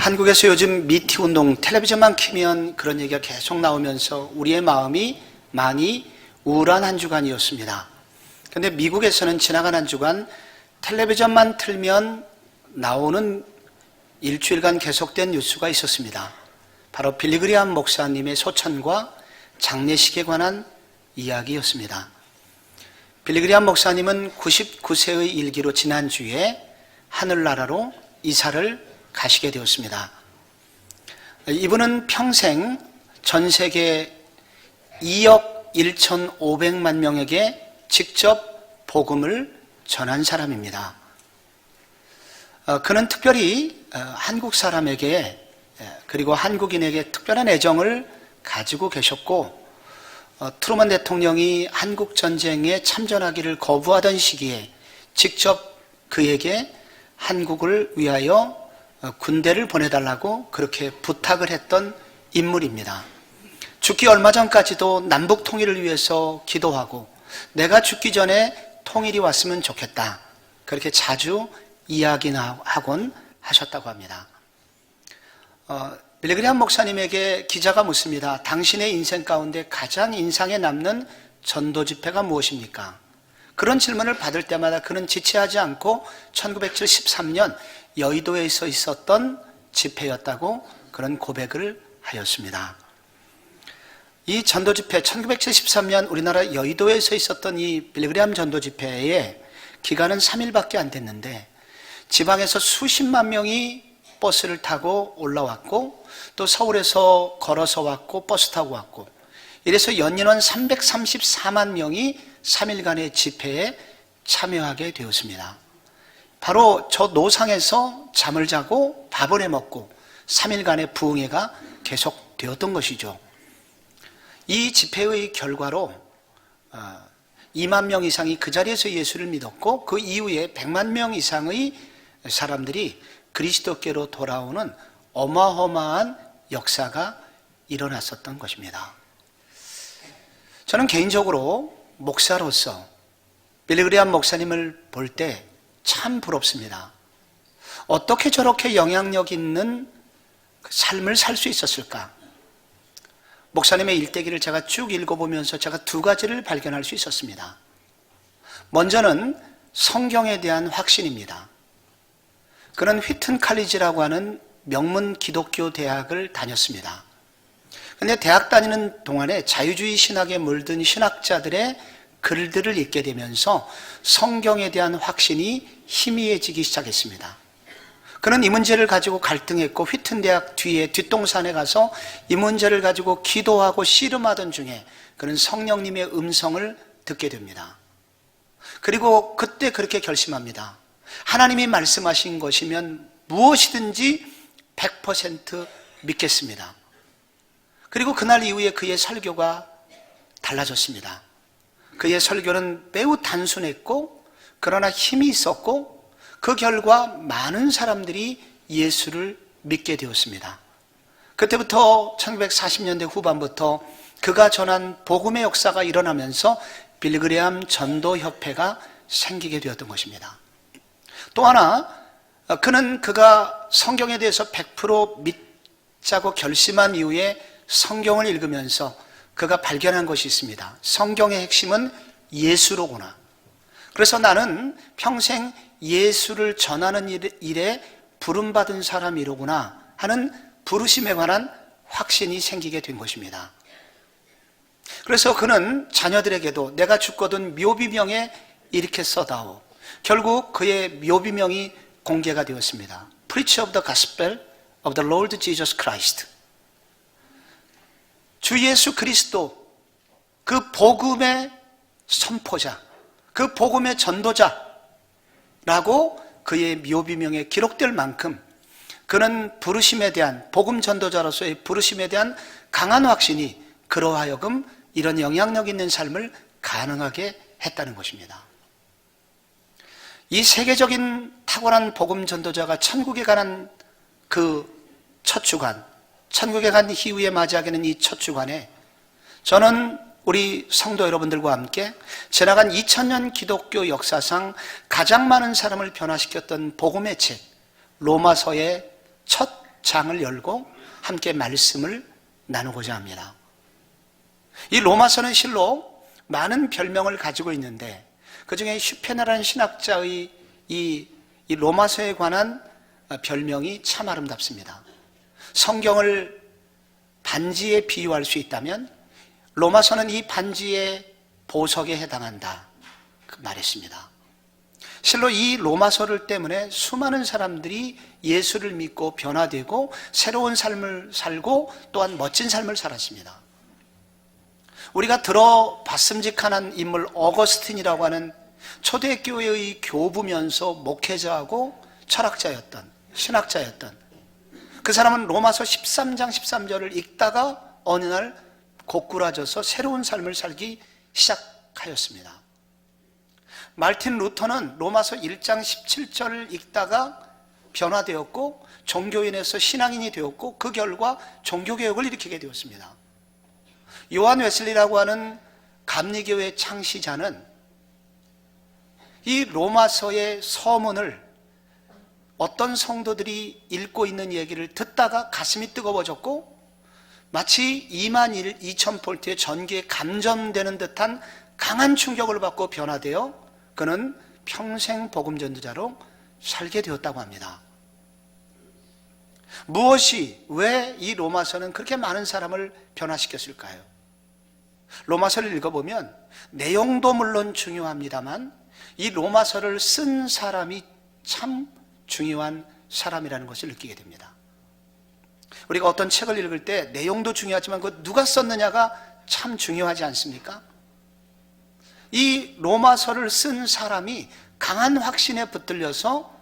한국에서 요즘 미티 운동 텔레비전만 켜면 그런 얘기가 계속 나오면서 우리의 마음이 많이 우울한 한 주간이었습니다. 그런데 미국에서는 지나간 한 주간 텔레비전만 틀면 나오는 일주일간 계속된 뉴스가 있었습니다. 바로 빌리그리암 목사님의 소천과 장례식에 관한 이야기였습니다. 빌리그리암 목사님은 99세의 일기로 지난주에 하늘나라로 이사를 가시게 되었습니다. 이분은 평생 전 세계 2억 1,500만 명에게 직접 복음을 전한 사람입니다. 그는 특별히 한국 사람에게 그리고 한국인에게 특별한 애정을 가지고 계셨고, 트루먼 대통령이 한국 전쟁에 참전하기를 거부하던 시기에 직접 그에게 한국을 위하여 군대를 보내달라고 그렇게 부탁을 했던 인물입니다. 죽기 얼마 전까지도 남북 통일을 위해서 기도하고 내가 죽기 전에 통일이 왔으면 좋겠다, 그렇게 자주 이야기나 하곤 하셨다고 합니다. 빌리그리암 목사님에게 기자가 묻습니다. 당신의 인생 가운데 가장 인상에 남는 전도 집회가 무엇입니까? 그런 질문을 받을 때마다 그는 지체하지 않고 1973년 여의도에서 있었던 집회였다고 그런 고백을 하였습니다. 이 전도 집회, 1973년 우리나라 여의도에서 있었던 이 빌리그리암 전도 집회의 기간은 3일밖에 안 됐는데 지방에서 수십만 명이 버스를 타고 올라왔고, 또 서울에서 걸어서 왔고 버스 타고 왔고, 이래서 연인원 334만 명이 3일간의 집회에 참여하게 되었습니다. 바로 저 노상에서 잠을 자고 밥을 해 먹고 3일간의 부흥회가 계속되었던 것이죠. 이 집회의 결과로 2만 명 이상이 그 자리에서 예수를 믿었고, 그 이후에 100만 명 이상의 사람들이 그리스도께로 돌아오는 어마어마한 역사가 일어났었던 것입니다. 저는 개인적으로 목사로서 빌리그리암 목사님을 볼 때 참 부럽습니다. 어떻게 저렇게 영향력 있는 삶을 살 수 있었을까? 목사님의 일대기를 제가 쭉 읽어보면서 제가 두 가지를 발견할 수 있었습니다. 먼저는 성경에 대한 확신입니다. 그는 휘튼 칼리지라고 하는 명문 기독교 대학을 다녔습니다. 그런데 대학 다니는 동안에 자유주의 신학에 물든 신학자들의 글들을 읽게 되면서 성경에 대한 확신이 희미해지기 시작했습니다. 그는 이 문제를 가지고 갈등했고, 휘튼 대학 뒤에 뒷동산에 가서 이 문제를 가지고 기도하고 씨름하던 중에 그는 성령님의 음성을 듣게 됩니다. 그리고 그때 그렇게 결심합니다. 하나님이 말씀하신 것이면 무엇이든지 100% 믿겠습니다. 그리고 그날 이후에 그의 설교가 달라졌습니다. 그의 설교는 매우 단순했고 그러나 힘이 있었고, 그 결과 많은 사람들이 예수를 믿게 되었습니다. 그때부터 1940년대 후반부터 그가 전한 복음의 역사가 일어나면서 빌리그리암 전도협회가 생기게 되었던 것입니다. 또 하나, 그는 그가 성경에 대해서 100% 믿자고 결심한 이후에 성경을 읽으면서 그가 발견한 것이 있습니다. 성경의 핵심은 예수로구나. 그래서 나는 평생 예수를 전하는 일에 부름받은 사람이로구나 하는 부르심에 관한 확신이 생기게 된 것입니다. 그래서 그는 자녀들에게도 내가 죽거든 묘비명에 이렇게 써다오. 결국 그의 묘비명이 공개가 되었습니다. Preach of the Gospel of the Lord Jesus Christ. 주 예수 그리스도, 그 복음의 선포자, 그 복음의 전도자라고 그의 묘비명에 기록될 만큼 그는 부르심에 대한, 복음 전도자로서의 부르심에 대한 강한 확신이 그로 하여금 이런 영향력 있는 삶을 가능하게 했다는 것입니다. 이 세계적인 탁월한 복음 전도자가 천국에 가는 그 첫 주간, 천국에 간 이후에 맞이하게 되는 이 첫 주간에 저는 우리 성도 여러분들과 함께 지나간 2000년 기독교 역사상 가장 많은 사람을 변화시켰던 복음의 책 로마서의 첫 장을 열고 함께 말씀을 나누고자 합니다. 이 로마서는 실로 많은 별명을 가지고 있는데 그중에 슈페너라는 신학자의 이 로마서에 관한 별명이 참 아름답습니다. 성경을 반지에 비유할 수 있다면 로마서는 이 반지의 보석에 해당한다 그 말했습니다. 실로 이 로마서를 때문에 수많은 사람들이 예수를 믿고 변화되고 새로운 삶을 살고 또한 멋진 삶을 살았습니다. 우리가 들어봤음직한 인물 어거스틴이라고 하는 초대교회의 교부면서 목회자하고 철학자였던 신학자였던 그 사람은 로마서 13장 13절을 읽다가 어느 날 고꾸라져서 새로운 삶을 살기 시작하였습니다. 말틴 루터는 로마서 1장 17절을 읽다가 변화되었고 종교인에서 신앙인이 되었고 그 결과 종교개혁을 일으키게 되었습니다. 요한 웨슬리라고 하는 감리교회 창시자는 이 로마서의 서문을 어떤 성도들이 읽고 있는 얘기를 듣다가 가슴이 뜨거워졌고 마치 22,000볼트의 전기에 감전되는 듯한 강한 충격을 받고 변화되어 그는 평생 복음 전도자로 살게 되었다고 합니다. 무엇이 왜 이 로마서는 그렇게 많은 사람을 변화시켰을까요? 로마서를 읽어보면 내용도 물론 중요합니다만 이 로마서를 쓴 사람이 참 중요한 사람이라는 것을 느끼게 됩니다. 우리가 어떤 책을 읽을 때 내용도 중요하지만 그 누가 썼느냐가 참 중요하지 않습니까? 이 로마서를 쓴 사람이 강한 확신에 붙들려서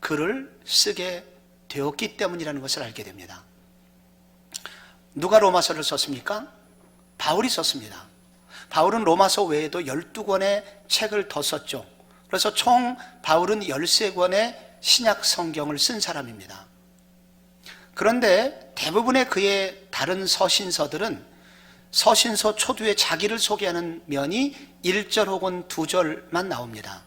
글을 쓰게 되었기 때문이라는 것을 알게 됩니다. 누가 로마서를 썼습니까? 바울이 썼습니다. 바울은 로마서 외에도 12권의 책을 더 썼죠. 그래서 총 바울은 13권의 신약 성경을 쓴 사람입니다. 그런데 대부분의 그의 다른 서신서들은 서신서 초두에 자기를 소개하는 면이 1절 혹은 2절만 나옵니다.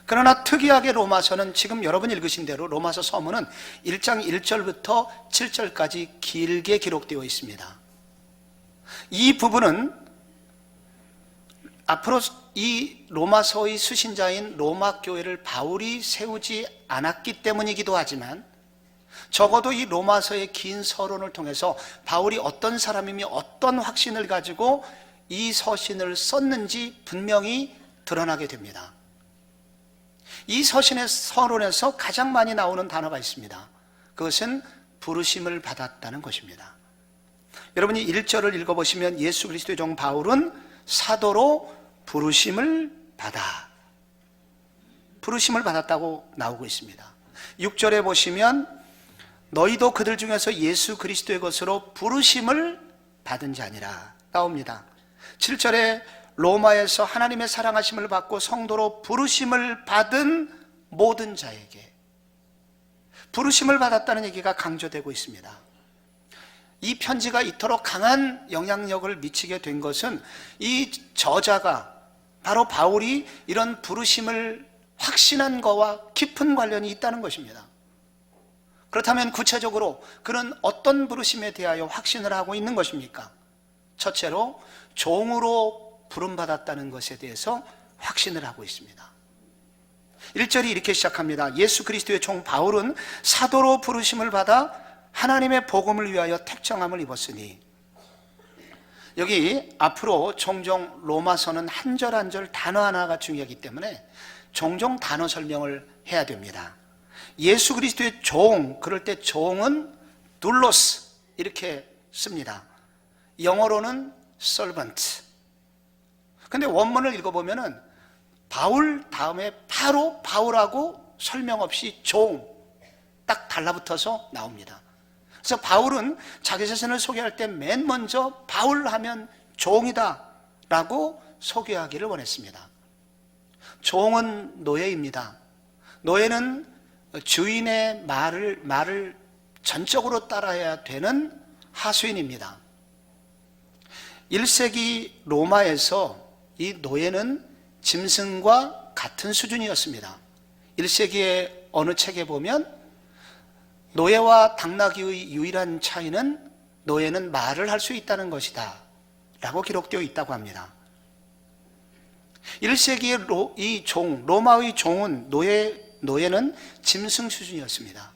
그러나 특이하게 로마서는 지금 여러분 읽으신 대로 로마서 서문은 1장 1절부터 7절까지 길게 기록되어 있습니다. 이 부분은 앞으로 이 로마서의 수신자인 로마 교회를 바울이 세우지 않았기 때문이기도 하지만 적어도 이 로마서의 긴 서론을 통해서 바울이 어떤 사람이며 어떤 확신을 가지고 이 서신을 썼는지 분명히 드러나게 됩니다. 이 서신의 서론에서 가장 많이 나오는 단어가 있습니다. 그것은 부르심을 받았다는 것입니다. 여러분이 1절을 읽어보시면 예수 그리스도의 종 바울은 사도로 부르심을 받았다고 나오고 있습니다. 6절에 보시면 너희도 그들 중에서 예수 그리스도의 것으로 부르심을 받은 자니라 나옵니다. 7절에 로마에서 하나님의 사랑하심을 받고 성도로 부르심을 받은 모든 자에게 부르심을 받았다는 얘기가 강조되고 있습니다. 이 편지가 이토록 강한 영향력을 미치게 된 것은 이 저자가 바로 바울이 이런 부르심을 확신한 것과 깊은 관련이 있다는 것입니다. 그렇다면 구체적으로 그는 어떤 부르심에 대하여 확신을 하고 있는 것입니까? 첫째로 종으로 부름받았다는 것에 대해서 확신을 하고 있습니다. 1절이 이렇게 시작합니다. 예수 그리스도의 종 바울은 사도로 부르심을 받아 하나님의 복음을 위하여 택정함을 입었으니, 여기 앞으로 종종 로마서는 한 절 한 절 단어 하나가 중요하기 때문에 종종 단어 설명을 해야 됩니다. 예수 그리스도의 종, 그럴 때 종은 둘로스 이렇게 씁니다. 영어로는 servant. 근데 원문을 읽어보면은 바울 다음에 바로 바울하고 설명 없이 종 딱 달라붙어서 나옵니다. 그래서 바울은 자기 자신을 소개할 때 맨 먼저 바울 하면 종이다 라고 소개하기를 원했습니다. 종은 노예입니다. 노예는 주인의 말을 전적으로 따라야 되는 하수인입니다. 1세기 로마에서 이 노예는 짐승과 같은 수준이었습니다. 1세기의 어느 책에 보면 노예와 당나귀의 유일한 차이는 노예는 말을 할 수 있다는 것이다 라고 기록되어 있다고 합니다. 1세기의 이 로마의 종은 노예는 짐승 수준이었습니다.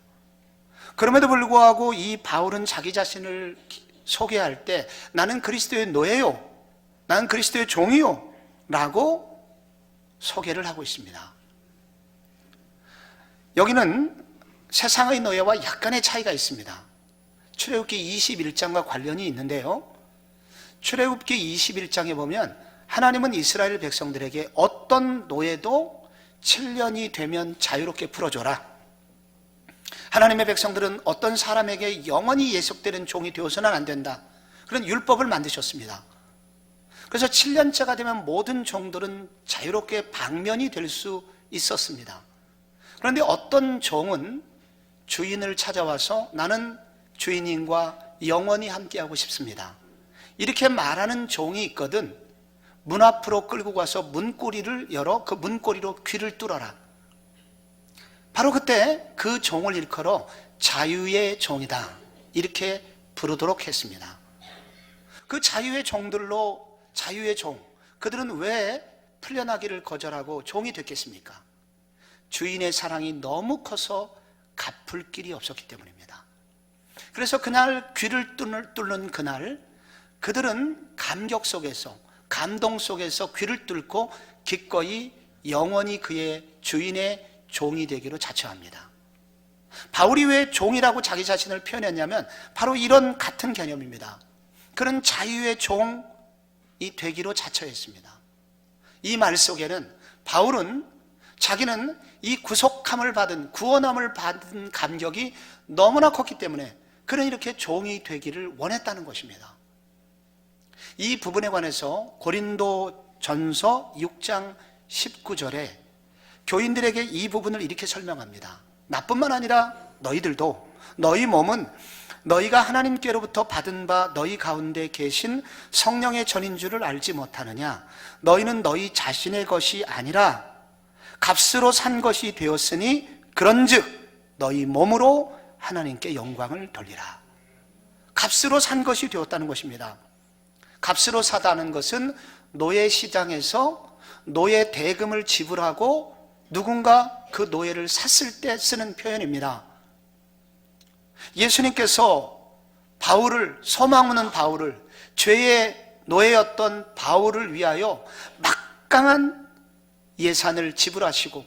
그럼에도 불구하고 이 바울은 자기 자신을 소개할 때 나는 그리스도의 노예요, 나는 그리스도의 종이요 라고 소개를 하고 있습니다. 여기는 세상의 노예와 약간의 차이가 있습니다. 출애굽기 21장과 관련이 있는데요, 출애굽기 21장에 보면 하나님은 이스라엘 백성들에게 어떤 노예도 7년이 되면 자유롭게 풀어줘라, 하나님의 백성들은 어떤 사람에게 영원히 예속되는 종이 되어서는 안 된다, 그런 율법을 만드셨습니다. 그래서 7년째가 되면 모든 종들은 자유롭게 방면이 될 수 있었습니다. 그런데 어떤 종은 주인을 찾아와서 나는 주인님과 영원히 함께하고 싶습니다, 이렇게 말하는 종이 있거든. 문 앞으로 끌고 가서 문고리를 열어 그 문고리로 귀를 뚫어라. 바로 그때 그 종을 일컬어 자유의 종이다 이렇게 부르도록 했습니다. 그 자유의 종들로 자유의 종, 그들은 왜 풀려나기를 거절하고 종이 됐겠습니까? 주인의 사랑이 너무 커서 갚을 길이 없었기 때문입니다. 그래서 그날 귀를 뚫는 그날 그들은 감격 속에서, 감동 속에서 귀를 뚫고 기꺼이 영원히 그의 주인의 종이 되기로 자처합니다. 바울이 왜 종이라고 자기 자신을 표현했냐면 바로 이런 같은 개념입니다. 그는 자유의 종이 되기로 자처했습니다. 이 말 속에는 바울은 자기는 이 구속함을 받은, 구원함을 받은 감격이 너무나 컸기 때문에 그는 이렇게 종이 되기를 원했다는 것입니다. 이 부분에 관해서 고린도전서 6장 19절에 교인들에게 이 부분을 이렇게 설명합니다. 나뿐만 아니라 너희들도, 너희 몸은 너희가 하나님께로부터 받은 바 너희 가운데 계신 성령의 전인 줄을 알지 못하느냐? 너희는 너희 자신의 것이 아니라 값으로 산 것이 되었으니 그런즉 너희 몸으로 하나님께 영광을 돌리라. 값으로 산 것이 되었다는 것입니다. 값으로 사다는 것은 노예 시장에서 노예 대금을 지불하고 누군가 그 노예를 샀을 때 쓰는 표현입니다. 예수님께서 바울을, 소망 없는 바울을, 죄의 노예였던 바울을 위하여 막강한 예산을 지불하시고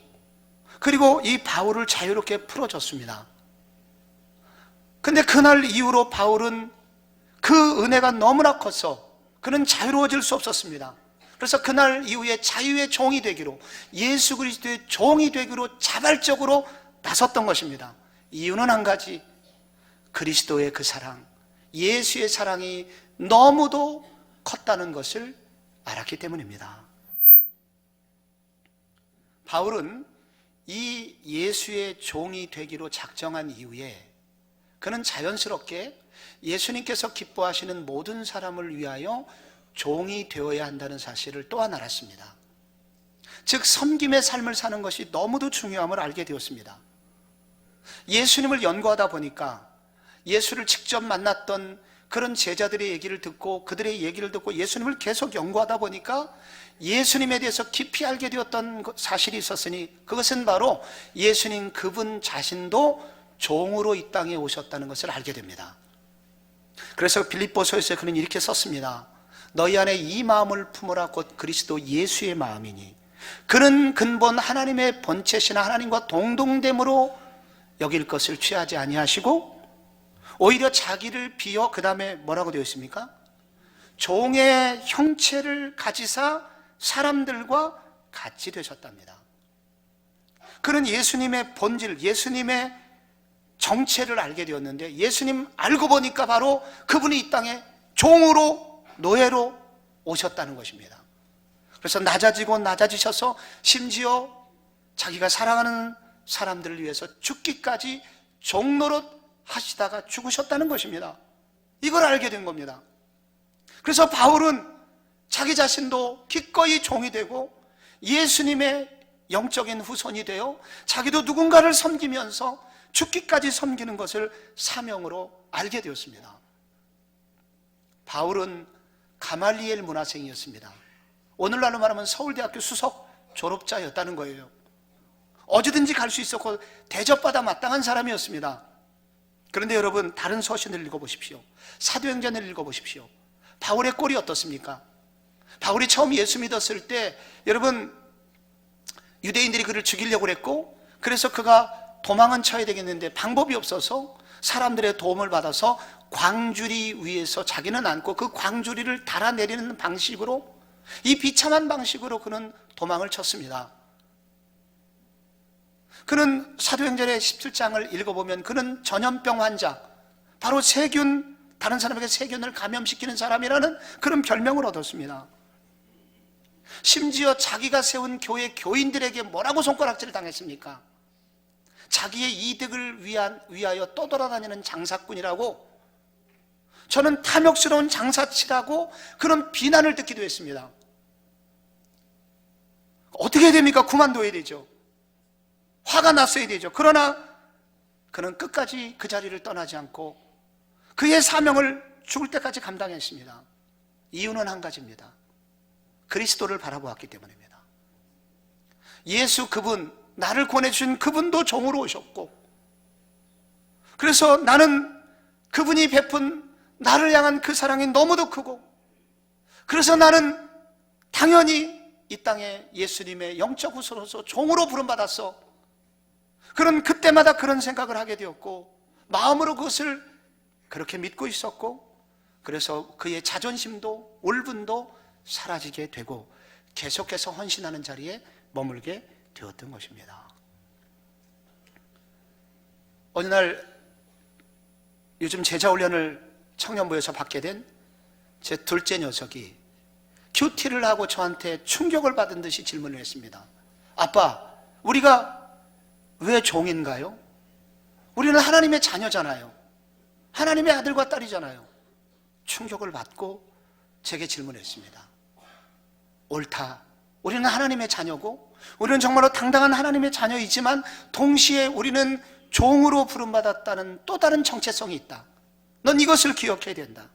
그리고 이 바울을 자유롭게 풀어줬습니다. 근데 그날 이후로 바울은 그 은혜가 너무나 커서 그는 자유로워질 수 없었습니다. 그래서 그날 이후에 자유의 종이 되기로, 예수 그리스도의 종이 되기로 자발적으로 나섰던 것입니다. 이유는 한 가지, 그리스도의 그 사랑, 예수의 사랑이 너무도 컸다는 것을 알았기 때문입니다. 바울은 이 예수의 종이 되기로 작정한 이후에 그는 자연스럽게 예수님께서 기뻐하시는 모든 사람을 위하여 종이 되어야 한다는 사실을 또한 알았습니다. 즉 섬김의 삶을 사는 것이 너무도 중요함을 알게 되었습니다. 예수님을 연구하다 보니까 예수를 직접 만났던 그런 제자들의 얘기를 듣고 그들의 얘기를 듣고 예수님을 계속 연구하다 보니까 예수님에 대해서 깊이 알게 되었던 사실이 있었으니 그것은 바로 예수님 그분 자신도 종으로 이 땅에 오셨다는 것을 알게 됩니다. 그래서 빌립보서에서 그는 이렇게 썼습니다. 너희 안에 이 마음을 품으라 곧 그리스도 예수의 마음이니 그는 근본 하나님의 본체시나 하나님과 동등됨으로 여길 것을 취하지 아니하시고 오히려 자기를 비어 그 다음에 뭐라고 되어 있습니까? 종의 형체를 가지사 사람들과 같이 되셨답니다. 그는 예수님의 본질, 예수님의 정체를 알게 되었는데 예수님 알고 보니까 바로 그분이 이 땅에 종으로, 노예로 오셨다는 것입니다. 그래서 낮아지고 낮아지셔서 심지어 자기가 사랑하는 사람들을 위해서 죽기까지 종노릇 하시다가 죽으셨다는 것입니다. 이걸 알게 된 겁니다. 그래서 바울은 자기 자신도 기꺼이 종이 되고 예수님의 영적인 후손이 되어 자기도 누군가를 섬기면서 죽기까지 섬기는 것을 사명으로 알게 되었습니다. 바울은 가말리엘 문화생이었습니다. 오늘날로 말하면 서울대학교 수석 졸업자였다는 거예요. 어디든지 갈 수 있었고 대접받아 마땅한 사람이었습니다. 그런데 여러분, 다른 서신을 읽어보십시오. 사도행전을 읽어보십시오. 바울의 꼴이 어떻습니까? 바울이 처음 예수 믿었을 때 여러분, 유대인들이 그를 죽이려고 했고, 그래서 그가 도망은 쳐야 되겠는데 방법이 없어서 사람들의 도움을 받아서 광주리 위에서 자기는 앉고 그 광주리를 달아내리는 방식으로, 이 비참한 방식으로 그는 도망을 쳤습니다. 그는 사도행전의 17장을 읽어보면 그는 전염병 환자, 바로 세균, 다른 사람에게 세균을 감염시키는 사람이라는 그런 별명을 얻었습니다. 심지어 자기가 세운 교회 교인들에게 뭐라고 손가락질을 당했습니까? 자기의 이득을 위하여 떠돌아다니는 장사꾼이라고, 저는 탐욕스러운 장사치라고 그런 비난을 듣기도 했습니다. 어떻게 해야 됩니까? 그만둬야 되죠. 화가 났어야 되죠. 그러나 그는 끝까지 그 자리를 떠나지 않고 그의 사명을 죽을 때까지 감당했습니다. 이유는 한 가지입니다. 그리스도를 바라보았기 때문입니다. 예수 그분, 나를 권해주신 그분도 종으로 오셨고, 그래서 나는 그분이 베푼 나를 향한 그 사랑이 너무도 크고, 그래서 나는 당연히 이 땅에 예수님의 영적 후손으로서 종으로 부름받았어. 그런 그때마다 그런 생각을 하게 되었고, 마음으로 그것을 그렇게 믿고 있었고, 그래서 그의 자존심도 울분도 사라지게 되고 계속해서 헌신하는 자리에 머물게 되었던 것입니다. 어느 날 요즘 제자훈련을 청년부에서 받게 된 제 둘째 녀석이 큐티를 하고 저한테 충격을 받은 듯이 질문을 했습니다. 아빠, 우리가 왜 종인가요? 우리는 하나님의 자녀잖아요. 하나님의 아들과 딸이잖아요. 충격을 받고 제게 질문했습니다. 옳다. 우리는 하나님의 자녀고, 우리는 정말로 당당한 하나님의 자녀이지만 동시에 우리는 종으로 부름받았다는 또 다른 정체성이 있다. 넌 이것을 기억해야 된다.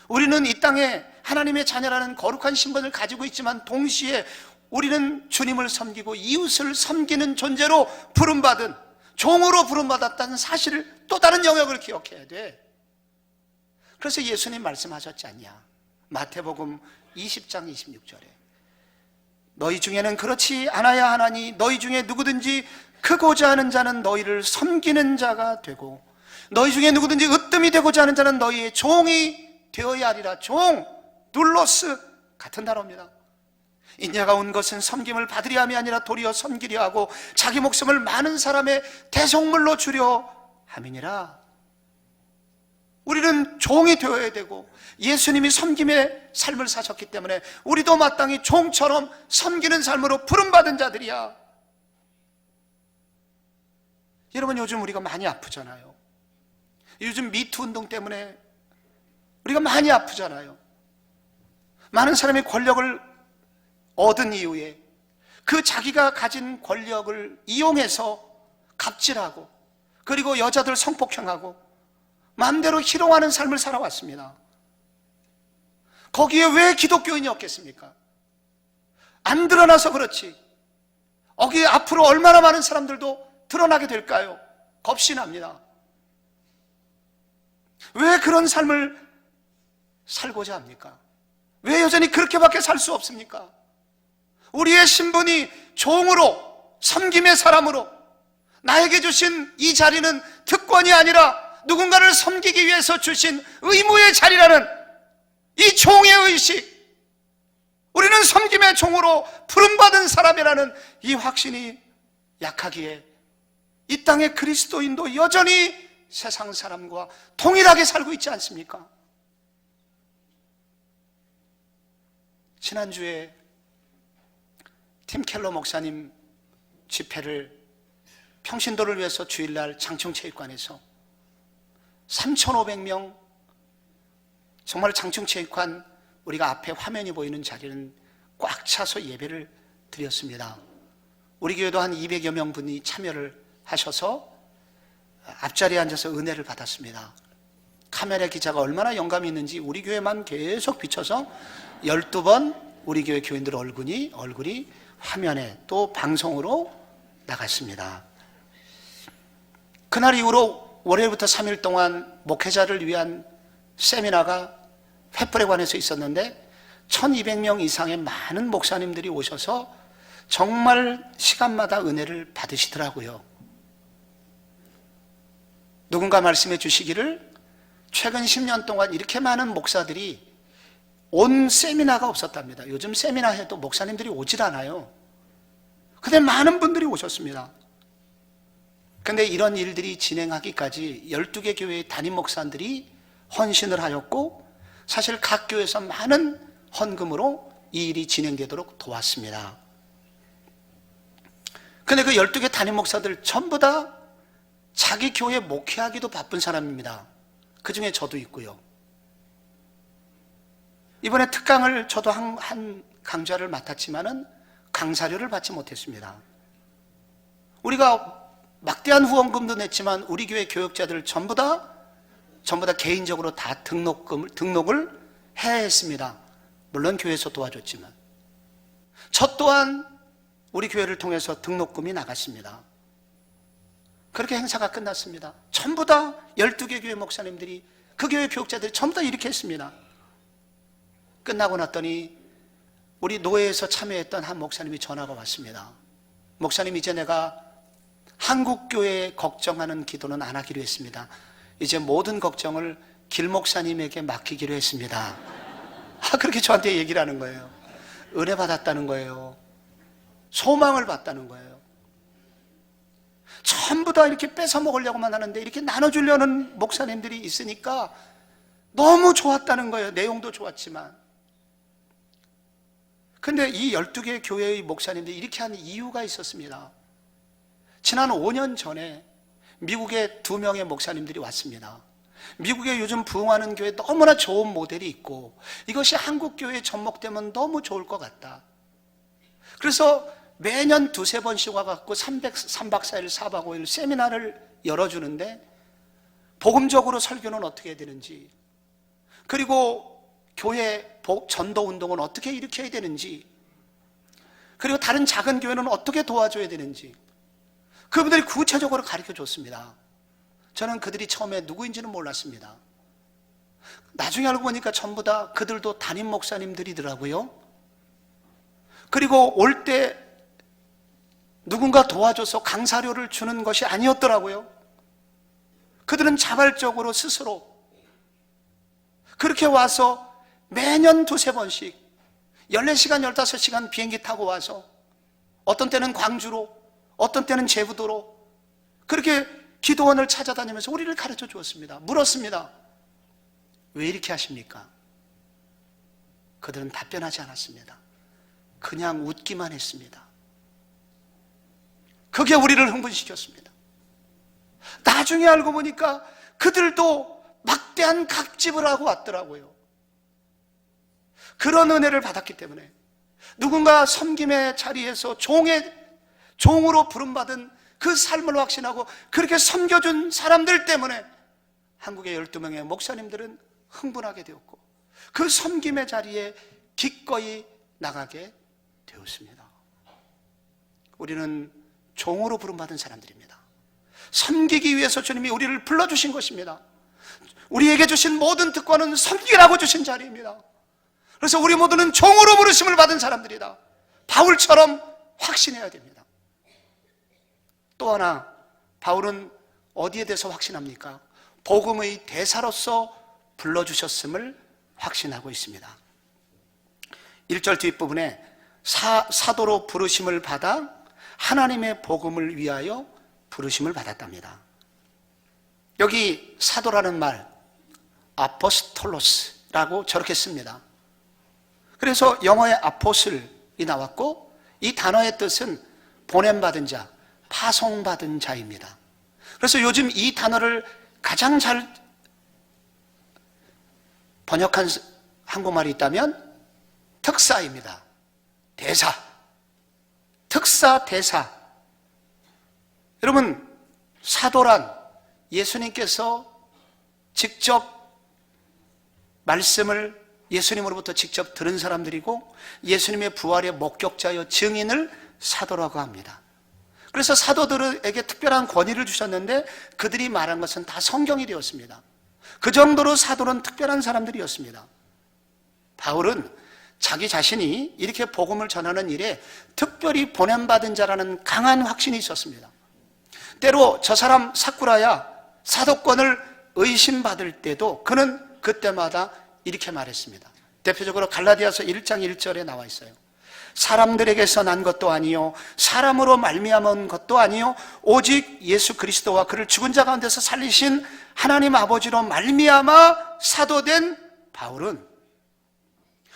우리는 이 땅에 하나님의 자녀라는 거룩한 신분을 가지고 있지만 동시에 우리는 주님을 섬기고 이웃을 섬기는 존재로 부름받은, 종으로 부름받았다는 사실을, 또 다른 영역을 기억해야 돼. 그래서 예수님 말씀하셨지 않냐? 마태복음 20장 26절에 너희 중에는 그렇지 않아야 하나니 너희 중에 누구든지 크고자 하는 자는 너희를 섬기는 자가 되고 너희 중에 누구든지 으뜸이 되고자 하는 자는 너희의 종이 되어야 하리라. 종, 둘로스 같은 단어입니다. 인자가 온 것은 섬김을 받으려 함이 아니라 도리어 섬기려 하고 자기 목숨을 많은 사람의 대속물로 주려 함이니라. 우리는 종이 되어야 되고 예수님이 섬김의 삶을 사셨기 때문에 우리도 마땅히 종처럼 섬기는 삶으로 부름받은 자들이야. 여러분, 요즘 우리가 많이 아프잖아요. 요즘 미투 운동 때문에 우리가 많이 아프잖아요. 많은 사람이 권력을 얻은 이후에 그 자기가 가진 권력을 이용해서 갑질하고, 그리고 여자들 성폭행하고 마음대로 희롱하는 삶을 살아왔습니다. 거기에 왜 기독교인이 없겠습니까? 안 드러나서 그렇지. 거기에 앞으로 얼마나 많은 사람들도 드러나게 될까요? 겁이 납니다. 왜 그런 삶을 살고자 합니까? 왜 여전히 그렇게밖에 살 수 없습니까? 우리의 신분이 종으로, 섬김의 사람으로, 나에게 주신 이 자리는 특권이 아니라 누군가를 섬기기 위해서 주신 의무의 자리라는 이 종의 의식, 우리는 섬김의 종으로 부름받은 사람이라는 이 확신이 약하기에 이 땅의 그리스도인도 여전히 세상 사람과 동일하게 살고 있지 않습니까? 지난주에 팀 켈러 목사님 집회를 평신도를 위해서 주일날 장충체육관에서 3,500명, 정말 장충체육관 우리가 앞에 화면이 보이는 자리는 꽉 차서 예배를 드렸습니다. 우리 교회도 한 200여 명 분이 참여를 하셔서 앞자리에 앉아서 은혜를 받았습니다. 카메라 기자가 얼마나 영감이 있는지 우리 교회만 계속 비춰서 12번 우리 교회 교인들 얼굴이 화면에 또 방송으로 나갔습니다. 그날 이후로 월요일부터 3일 동안 목회자를 위한 세미나가 횃불에 관해서 있었는데 1200명 이상의 많은 목사님들이 오셔서 정말 시간마다 은혜를 받으시더라고요. 누군가 말씀해 주시기를 최근 10년 동안 이렇게 많은 목사들이 온 세미나가 없었답니다. 요즘 세미나 해도 목사님들이 오질 않아요. 근데 많은 분들이 오셨습니다. 근데 이런 일들이 진행하기까지 12개 교회의 담임 목사들이 헌신을 하였고 사실 각 교회에서 많은 헌금으로 이 일이 진행되도록 도왔습니다. 근데 그 12개 담임 목사들 전부 다 자기 교회 목회하기도 바쁜 사람입니다. 그 중에 저도 있고요. 이번에 특강을 저도 한 강좌를 맡았지만은 강사료를 받지 못했습니다. 우리가 막대한 후원금도 냈지만 우리 교회 교역자들 전부 다 개인적으로 다 등록을 해야 했습니다. 물론 교회에서 도와줬지만 저 또한 우리 교회를 통해서 등록금이 나갔습니다. 그렇게 행사가 끝났습니다. 전부 다 12개 교회 목사님들이 그 교회 교역자들이 전부 다 이렇게 했습니다. 끝나고 났더니 우리 노회에서 참여했던 한 목사님이 전화가 왔습니다. 목사님, 이제 내가 한국교회 걱정하는 기도는 안 하기로 했습니다. 이제 모든 걱정을 길 목사님에게 맡기기로 했습니다. 그렇게 저한테 얘기를 하는 거예요. 은혜 받았다는 거예요. 소망을 받다는 거예요. 전부 다 이렇게 뺏어 먹으려고만 하는데 이렇게 나눠주려는 목사님들이 있으니까 너무 좋았다는 거예요. 내용도 좋았지만. 근데 이 12개 교회의 목사님들이 이렇게 한 이유가 있었습니다. 지난 5년 전에 미국에 2명의 목사님들이 왔습니다. 미국에 요즘 부흥하는 교회 너무나 좋은 모델이 있고 이것이 한국 교회에 접목되면 너무 좋을 것 같다. 그래서 매년 2-3번씩 와갖고 3박 4일, 4박 5일 세미나를 열어주는데 복음적으로 설교는 어떻게 해야 되는지, 그리고 교회 전도운동은 어떻게 일으켜야 되는지, 그리고 다른 작은 교회는 어떻게 도와줘야 되는지 그분들이 구체적으로 가르쳐 줬습니다. 저는 그들이 처음에 누구인지는 몰랐습니다. 나중에 알고 보니까 전부 다 그들도 담임 목사님들이더라고요. 그리고 올 때 누군가 도와줘서 강사료를 주는 것이 아니었더라고요. 그들은 자발적으로 스스로 그렇게 와서 매년 2-3번씩 14시간, 15시간 비행기 타고 와서 어떤 때는 광주로, 어떤 때는 제부도로 그렇게 기도원을 찾아다니면서 우리를 가르쳐 주었습니다. 물었습니다. 왜 이렇게 하십니까? 그들은 답변하지 않았습니다. 그냥 웃기만 했습니다. 그게 우리를 흥분시켰습니다. 나중에 알고 보니까 그들도 막대한 각집을 하고 왔더라고요. 그런 은혜를 받았기 때문에 누군가 섬김의 자리에서 종으로 부름받은 그 삶을 확신하고 그렇게 섬겨준 사람들 때문에 한국의 12명의 목사님들은 흥분하게 되었고 그 섬김의 자리에 기꺼이 나가게 되었습니다. 우리는 종으로 부름받은 사람들입니다. 섬기기 위해서 주님이 우리를 불러주신 것입니다. 우리에게 주신 모든 특권은 섬기라고 주신 자리입니다. 그래서 우리 모두는 종으로 부르심을 받은 사람들이다. 바울처럼 확신해야 됩니다. 또 하나, 바울은 어디에 대해서 확신합니까? 복음의 대사로서 불러주셨음을 확신하고 있습니다. 1절 뒷부분에 사도로 부르심을 받아 하나님의 복음을 위하여 부르심을 받았답니다. 여기 사도라는 말 아포스톨로스라고 저렇게 씁니다. 그래서 영어의 아포슬이 나왔고 이 단어의 뜻은 보냄받은 자, 파송받은 자입니다. 그래서 요즘 이 단어를 가장 잘 번역한 한국말이 있다면 특사입니다. 대사, 특사, 대사. 여러분, 사도란 예수님께서 직접 말씀을 예수님으로부터 직접 들은 사람들이고 예수님의 부활의 목격자여 증인을 사도라고 합니다. 그래서 사도들에게 특별한 권위를 주셨는데 그들이 말한 것은 다 성경이 되었습니다. 그 정도로 사도는 특별한 사람들이었습니다. 바울은 자기 자신이 이렇게 복음을 전하는 일에 특별히 보냄받은 자라는 강한 확신이 있었습니다. 때로 저 사람 사쿠라야 사도권을 의심받을 때도 그는 그때마다 이렇게 말했습니다. 대표적으로 갈라디아서 1장 1절에 나와 있어요. 사람들에게서 난 것도 아니요 사람으로 말미암아 온 것도 아니요 오직 예수 그리스도와 그를 죽은 자 가운데서 살리신 하나님 아버지로 말미암아 사도된 바울은,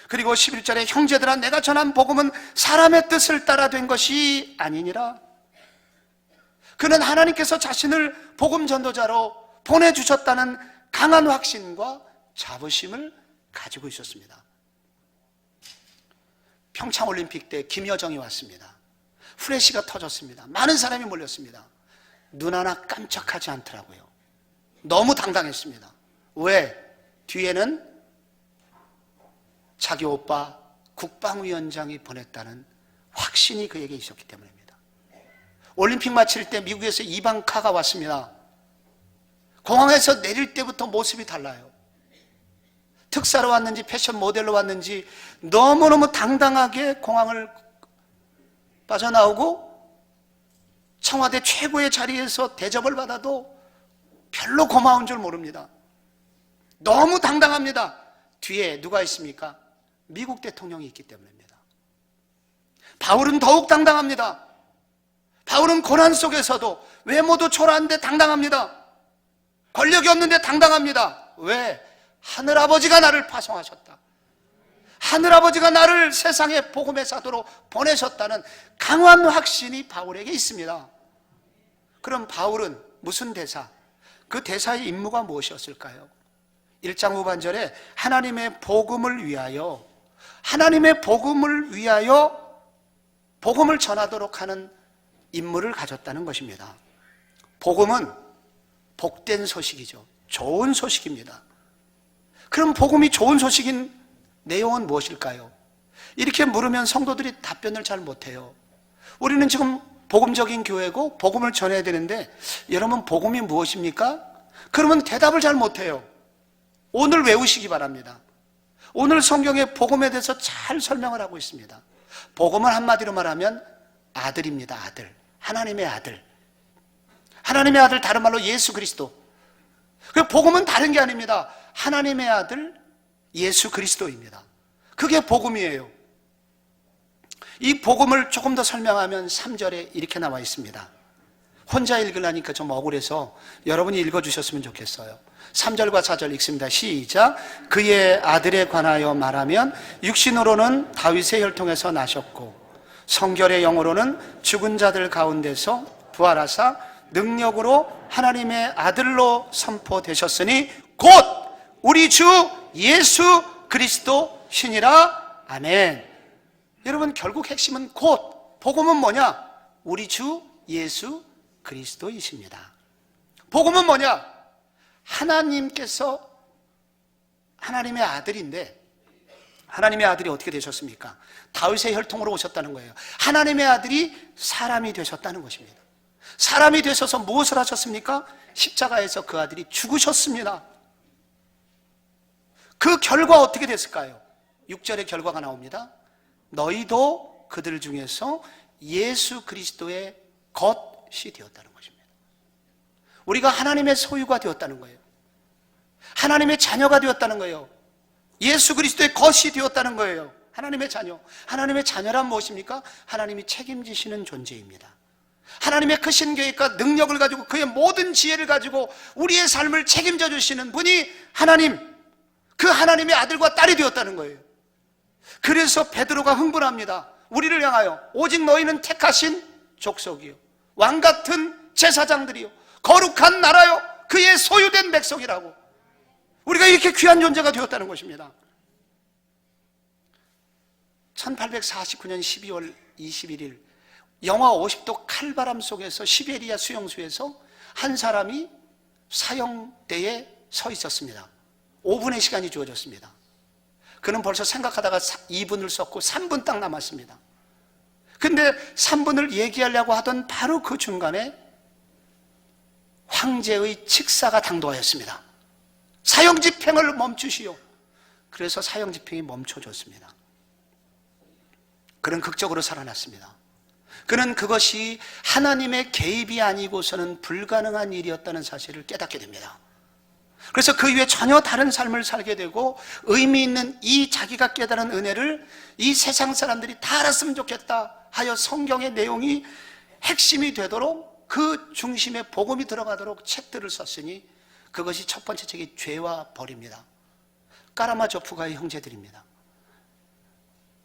그리고 11절에 형제들아 내가 전한 복음은 사람의 뜻을 따라 된 것이 아니니라. 그는 하나님께서 자신을 복음 전도자로 보내주셨다는 강한 확신과 자부심을 가지고 있었습니다. 평창올림픽 때 김여정이 왔습니다. 플래시가 터졌습니다. 많은 사람이 몰렸습니다. 눈 하나 깜짝하지 않더라고요. 너무 당당했습니다. 왜? 뒤에는 자기 오빠 국방위원장이 보냈다는 확신이 그에게 있었기 때문입니다. 올림픽 마칠 때 미국에서 이방카가 왔습니다. 공항에서 내릴 때부터 모습이 달라요. 특사로 왔는지 패션 모델로 왔는지 너무너무 당당하게 공항을 빠져나오고 청와대 최고의 자리에서 대접을 받아도 별로 고마운 줄 모릅니다. 너무 당당합니다. 뒤에 누가 있습니까? 미국 대통령이 있기 때문입니다. 바울은 더욱 당당합니다. 바울은 고난 속에서도 외모도 초라한데 당당합니다. 권력이 없는데 당당합니다. 왜? 하늘아버지가 나를 파송하셨다. 하늘아버지가 나를 세상의 복음의 사도로 보내셨다는 강한 확신이 바울에게 있습니다. 그럼 바울은 무슨 대사? 그 대사의 임무가 무엇이었을까요? 1장 후반절에 하나님의 복음을 위하여 복음을 전하도록 하는 임무를 가졌다는 것입니다. 복음은 복된 소식이죠. 좋은 소식입니다. 그럼 복음이 좋은 소식인 내용은 무엇일까요? 이렇게 물으면 성도들이 답변을 잘 못해요. 우리는 지금 복음적인 교회고 복음을 전해야 되는데 여러분 복음이 무엇입니까? 그러면 대답을 잘 못해요. 오늘 외우시기 바랍니다. 오늘 성경에 복음에 대해서 잘 설명을 하고 있습니다. 복음은 한마디로 말하면 아들입니다. 아들. 하나님의 아들. 하나님의 아들, 다른 말로 예수 그리스도. 그 복음은 다른 게 아닙니다. 하나님의 아들 예수 그리스도입니다. 그게 복음이에요. 이 복음을 조금 더 설명하면 3절에 이렇게 나와 있습니다. 혼자 읽으려니까 좀 억울해서 여러분이 읽어주셨으면 좋겠어요. 3절과 4절 읽습니다. 시작. 그의 아들에 관하여 말하면 육신으로는 다윗의 혈통에서 나셨고 성결의 영으로는 죽은 자들 가운데서 부활하사 능력으로 하나님의 아들로 선포되셨으니 곧 우리 주 예수 그리스도시니라. 아멘. 여러분 결국 핵심은 곧, 복음은 뭐냐? 우리 주 예수 그리스도이십니다. 복음은 뭐냐? 하나님께서 하나님의 아들인데 하나님의 아들이 어떻게 되셨습니까? 다윗의 혈통으로 오셨다는 거예요. 하나님의 아들이 사람이 되셨다는 것입니다. 사람이 되셔서 무엇을 하셨습니까? 십자가에서 그 아들이 죽으셨습니다. 그 결과 어떻게 됐을까요? 6절의 결과가 나옵니다. 너희도 그들 중에서 예수 그리스도의 것이 되었다는 것입니다. 우리가 하나님의 소유가 되었다는 거예요. 하나님의 자녀가 되었다는 거예요. 예수 그리스도의 것이 되었다는 거예요. 하나님의 자녀. 하나님의 자녀란 무엇입니까? 하나님이 책임지시는 존재입니다. 하나님의 크신 계획과 능력을 가지고 그의 모든 지혜를 가지고 우리의 삶을 책임져 주시는 분이 하나님, 그 하나님의 아들과 딸이 되었다는 거예요. 그래서 베드로가 흥분합니다. 우리를 향하여 오직 너희는 택하신 족속이요 왕같은 제사장들이요 거룩한 나라요 그의 소유된 백성이라고. 우리가 이렇게 귀한 존재가 되었다는 것입니다. 1849년 12월 21일 영하 50도 칼바람 속에서 시베리아 수용소에서 한 사람이 사형대에 서 있었습니다. 5분의 시간이 주어졌습니다. 그는 벌써 생각하다가 2분을 썼고 3분 딱 남았습니다. 근데 3분을 얘기하려고 하던 바로 그 중간에 황제의 칙사가 당도하였습니다. 사형집행을 멈추시오. 그래서 사형집행이 멈춰졌습니다. 그는 극적으로 살아났습니다. 그는 그것이 하나님의 개입이 아니고서는 불가능한 일이었다는 사실을 깨닫게 됩니다. 그래서 그 이후에 전혀 다른 삶을 살게 되고 의미 있는 이 자기가 깨달은 은혜를 이 세상 사람들이 다 알았으면 좋겠다 하여 성경의 내용이 핵심이 되도록 그 중심에 복음이 들어가도록 책들을 썼으니 그것이 첫 번째 책이 죄와 벌입니다. 까라마조프가의 형제들입니다.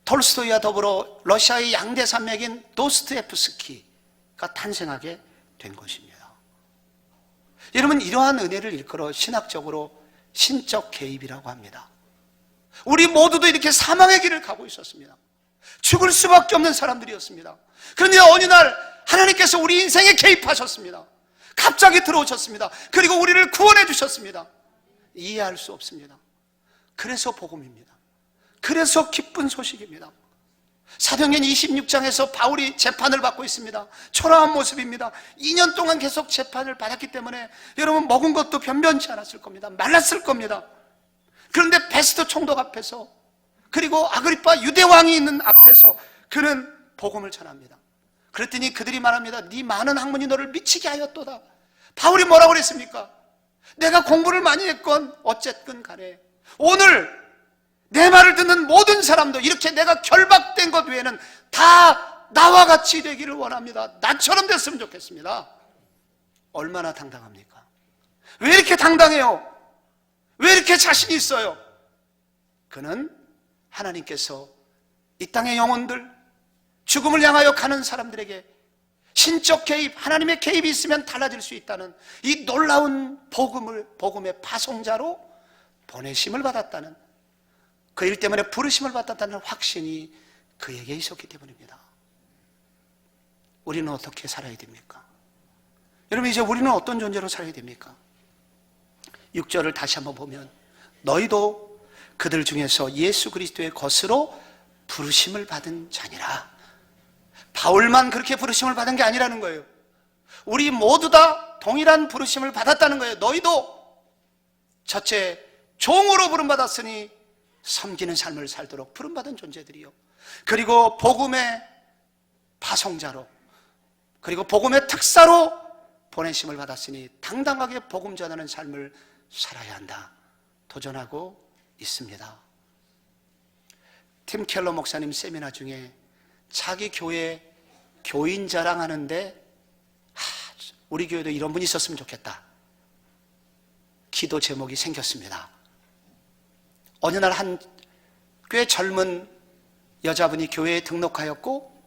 톨스토이와 더불어 러시아의 양대 산맥인 도스토옙스키가 탄생하게 된 것입니다. 여러분, 이러한 은혜를 일컬어 신학적으로 신적 개입이라고 합니다. 우리 모두도 이렇게 사망의 길을 가고 있었습니다. 죽을 수밖에 없는 사람들이었습니다. 그런데 어느 날 하나님께서 우리 인생에 개입하셨습니다. 갑자기 들어오셨습니다. 그리고 우리를 구원해 주셨습니다. 이해할 수 없습니다. 그래서 복음입니다. 그래서 기쁜 소식입니다. 사도행전 26장에서 바울이 재판을 받고 있습니다. 초라한 모습입니다. 2년 동안 계속 재판을 받았기 때문에 여러분 먹은 것도 변변치 않았을 겁니다. 말랐을 겁니다. 그런데 베스도 총독 앞에서 그리고 아그리파 유대왕이 있는 앞에서 그는 복음을 전합니다. 그랬더니 그들이 말합니다. 네 많은 학문이 너를 미치게 하였도다. 바울이 뭐라고 그랬습니까? 내가 공부를 많이 했건 어쨌든 간에 오늘 내 말을 듣는 모든 사람도 이렇게 내가 결박된 것 외에는 다 나와 같이 되기를 원합니다. 나처럼 됐으면 좋겠습니다. 얼마나 당당합니까? 왜 이렇게 당당해요? 왜 이렇게 자신이 있어요? 그는 하나님께서 이 땅의 영혼들, 죽음을 향하여 가는 사람들에게 신적 개입, 하나님의 개입이 있으면 달라질 수 있다는 이 놀라운 복음의 파송자로 보내심을 받았다는, 그 일 때문에 부르심을 받았다는 확신이 그에게 있었기 때문입니다. 우리는 어떻게 살아야 됩니까? 여러분, 이제 우리는 어떤 존재로 살아야 됩니까? 6절을 다시 한번 보면 너희도 그들 중에서 예수 그리스도의 것으로 부르심을 받은 자니라. 바울만 그렇게 부르심을 받은 게 아니라는 거예요. 우리 모두 다 동일한 부르심을 받았다는 거예요. 너희도 첫째, 종으로 부름받았으니 섬기는 삶을 살도록 부름받은 존재들이요, 그리고 복음의 파송자로, 그리고 복음의 특사로 보내심을 받았으니 당당하게 복음 전하는 삶을 살아야 한다 도전하고 있습니다. 팀 켈러 목사님 세미나 중에 자기 교회 교인 자랑하는데 우리 교회도 이런 분이 있었으면 좋겠다 기도 제목이 생겼습니다. 어느 날 한 꽤 젊은 여자분이 교회에 등록하였고,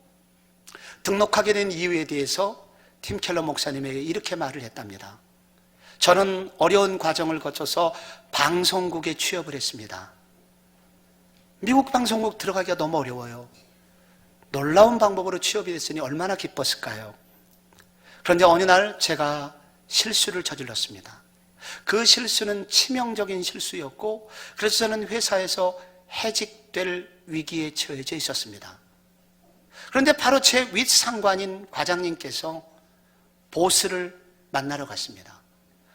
등록하게 된 이유에 대해서 팀 켈러 목사님에게 이렇게 말을 했답니다. 저는 어려운 과정을 거쳐서 방송국에 취업을 했습니다. 미국 방송국 들어가기가 너무 어려워요. 놀라운 방법으로 취업이 됐으니 얼마나 기뻤을까요? 그런데 어느 날 제가 실수를 저질렀습니다. 그 실수는 치명적인 실수였고, 그래서 저는 회사에서 해직될 위기에 처해져 있었습니다. 그런데 바로 제 윗상관인 과장님께서 보스를 만나러 갔습니다.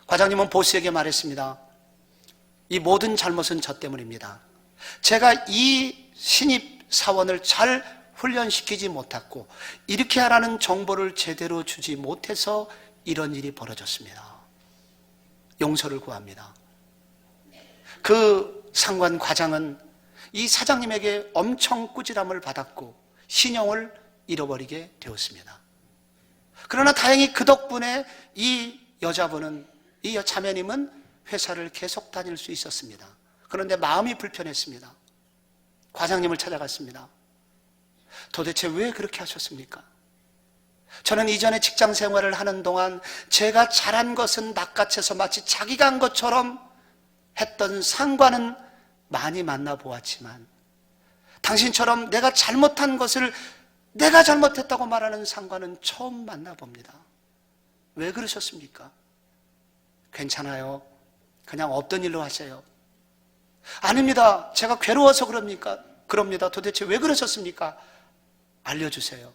과장님은 보스에게 말했습니다. 이 모든 잘못은 저 때문입니다. 제가 이 신입 사원을 잘 훈련시키지 못했고 이렇게 하라는 정보를 제대로 주지 못해서 이런 일이 벌어졌습니다. 용서를 구합니다. 그 상관 과장은 이 사장님에게 엄청 꾸지람을 받았고 신용을 잃어버리게 되었습니다. 그러나 다행히 그 덕분에 이 여자분은, 이 자매님은 회사를 계속 다닐 수 있었습니다. 그런데 마음이 불편했습니다. 과장님을 찾아갔습니다. 도대체 왜 그렇게 하셨습니까? 저는 이전에 직장 생활을 하는 동안 제가 잘한 것은 낚아채서 마치 자기가 한 것처럼 했던 상관은 많이 만나보았지만 당신처럼 내가 잘못한 것을 내가 잘못했다고 말하는 상관은 처음 만나봅니다. 왜 그러셨습니까? 괜찮아요. 그냥 없던 일로 하세요. 아닙니다. 제가 괴로워서 그럽니다. 도대체 왜 그러셨습니까? 알려주세요.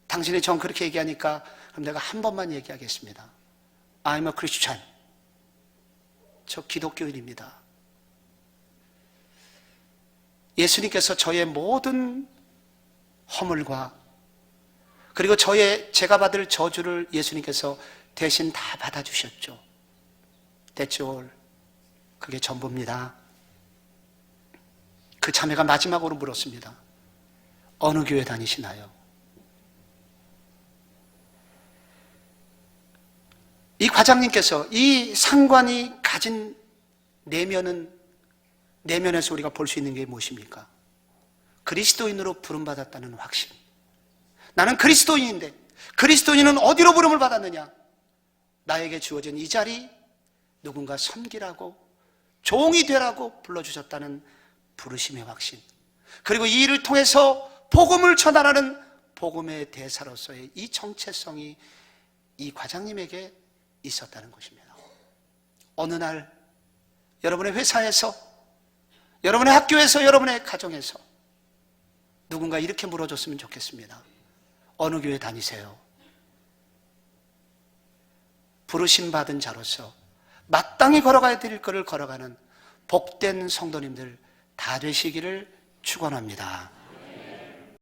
당신이 전 그렇게 얘기하니까 그럼 내가 한 번만 얘기하겠습니다. I'm a Christian. 저 기독교인입니다. 예수님께서 저의 모든 허물과 그리고 제가 받을 저주를 예수님께서 대신 다 받아주셨죠. That's all. 그게 전부입니다. 그 자매가 마지막으로 물었습니다. 어느 교회 다니시나요? 이 과장님께서 이 상관이 가진 내면에서 우리가 볼 수 있는 게 무엇입니까? 그리스도인으로 부름받았다는 확신. 나는 그리스도인인데 그리스도인은 어디로 부름을 받았느냐? 나에게 주어진 이 자리 누군가 섬기라고 종이 되라고 불러주셨다는 부르심의 확신. 그리고 이 일을 통해서 복음을 전하라는 복음의 대사로서의 이 정체성이 이 과장님에게 있었다는 것입니다. 어느 날 여러분의 회사에서, 여러분의 학교에서, 여러분의 가정에서 누군가 이렇게 물어줬으면 좋겠습니다. 어느 교회 다니세요? 부르심 받은 자로서 마땅히 걸어가야 될 것을 걸어가는 복된 성도님들 다 되시기를 축원합니다.